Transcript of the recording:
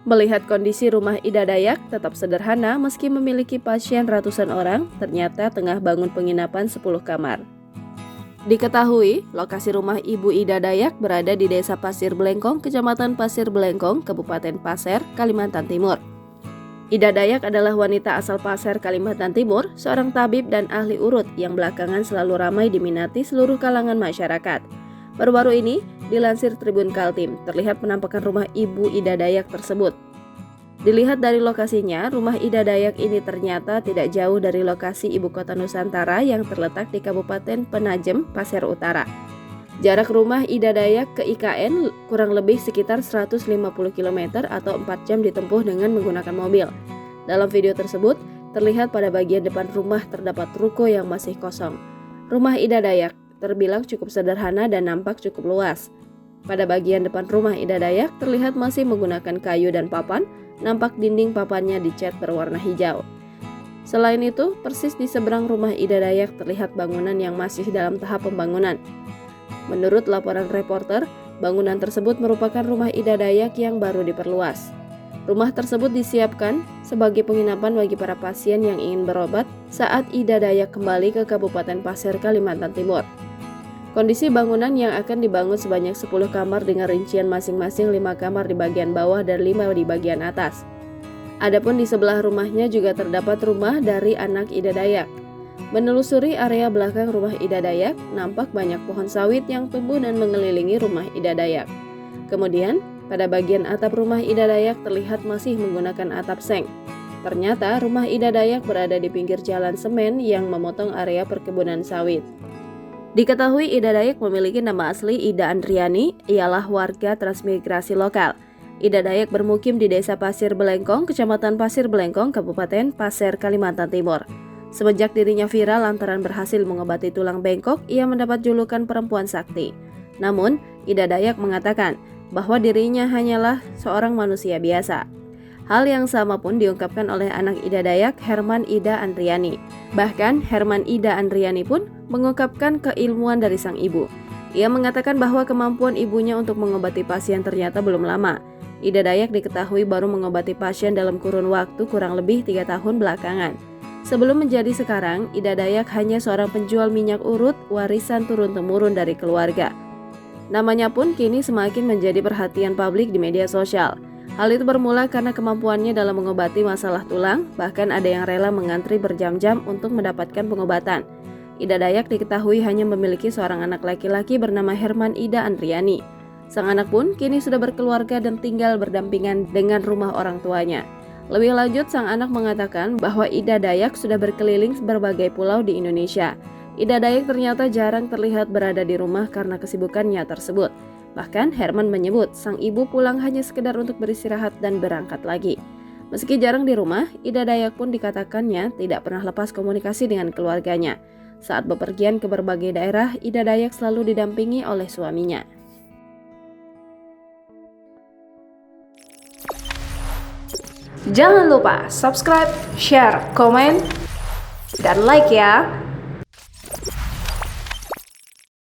Melihat kondisi rumah Ida Dayak tetap sederhana meski memiliki pasien ratusan orang, ternyata tengah bangun penginapan 10 kamar. Diketahui, lokasi rumah Ibu Ida Dayak berada di Desa Pasir Belengkong, Kecamatan Pasir Belengkong, Kabupaten Pasir, Kalimantan Timur. Ida Dayak adalah wanita asal Pasir, Kalimantan Timur, seorang tabib dan ahli urut yang belakangan selalu ramai diminati seluruh kalangan masyarakat. Baru-baru ini, dilansir Tribun Kaltim, terlihat penampakan rumah Ibu Ida Dayak tersebut. Dilihat dari lokasinya, rumah Ida Dayak ini ternyata tidak jauh dari lokasi Ibu Kota Nusantara yang terletak di Kabupaten Penajem, Pasir Utara. Jarak rumah Ida Dayak ke IKN kurang lebih sekitar 150 km atau 4 jam ditempuh dengan menggunakan mobil. Dalam video tersebut, terlihat pada bagian depan rumah terdapat ruko yang masih kosong. Rumah Ida Dayak terbilang cukup sederhana dan nampak cukup luas. Pada bagian depan rumah Ida Dayak terlihat masih menggunakan kayu dan papan, nampak dinding papannya dicat berwarna hijau. Selain itu, persis di seberang rumah Ida Dayak terlihat bangunan yang masih dalam tahap pembangunan. Menurut laporan reporter, bangunan tersebut merupakan rumah Ida Dayak yang baru diperluas. Rumah tersebut disiapkan sebagai penginapan bagi para pasien yang ingin berobat saat Ida Dayak kembali ke Kabupaten Pasir, Kalimantan Timur. Kondisi bangunan yang akan dibangun sebanyak 10 kamar dengan rincian masing-masing 5 kamar di bagian bawah dan 5 di bagian atas. Adapun di sebelah rumahnya juga terdapat rumah dari anak Ida Dayak. Menelusuri area belakang rumah Ida Dayak, nampak banyak pohon sawit yang tumbuh dan mengelilingi rumah Ida Dayak. Kemudian, pada bagian atap rumah Ida Dayak terlihat masih menggunakan atap seng. Ternyata rumah Ida Dayak berada di pinggir jalan semen yang memotong area perkebunan sawit. Diketahui Ida Dayak memiliki nama asli Ida Andriani, ialah warga transmigrasi lokal. Ida Dayak bermukim di Desa Pasir Belengkong, Kecamatan Pasir Belengkong, Kabupaten Pasir, Kalimantan Timur. Semenjak dirinya viral lantaran berhasil mengobati tulang bengkok, ia mendapat julukan perempuan sakti. Namun, Ida Dayak mengatakan bahwa dirinya hanyalah seorang manusia biasa. Hal yang sama pun diungkapkan oleh anak Ida Dayak, Herman Ida Andriani. Bahkan, Herman Ida Andriani pun mengungkapkan keilmuan dari sang ibu. Ia mengatakan bahwa kemampuan ibunya untuk mengobati pasien ternyata belum lama. Ida Dayak diketahui baru mengobati pasien dalam kurun waktu kurang lebih 3 tahun belakangan. Sebelum menjadi sekarang, Ida Dayak hanya seorang penjual minyak urut warisan turun-temurun dari keluarga. Namanya pun kini semakin menjadi perhatian publik di media sosial. Hal itu bermula karena kemampuannya dalam mengobati masalah tulang, bahkan ada yang rela mengantri berjam-jam untuk mendapatkan pengobatan. Ida Dayak diketahui hanya memiliki seorang anak laki-laki bernama Herman Ida Andriani. Sang anak pun kini sudah berkeluarga dan tinggal berdampingan dengan rumah orang tuanya. Lebih lanjut, sang anak mengatakan bahwa Ida Dayak sudah berkeliling berbagai pulau di Indonesia. Ida Dayak ternyata jarang terlihat berada di rumah karena kesibukannya tersebut. Bahkan Herman menyebut sang ibu pulang hanya sekedar untuk beristirahat dan berangkat lagi. Meski jarang di rumah, Ida Dayak pun dikatakannya tidak pernah lepas komunikasi dengan keluarganya. Saat bepergian ke berbagai daerah, Ida Dayak selalu didampingi oleh suaminya. Jangan lupa subscribe, share, komen, dan like ya!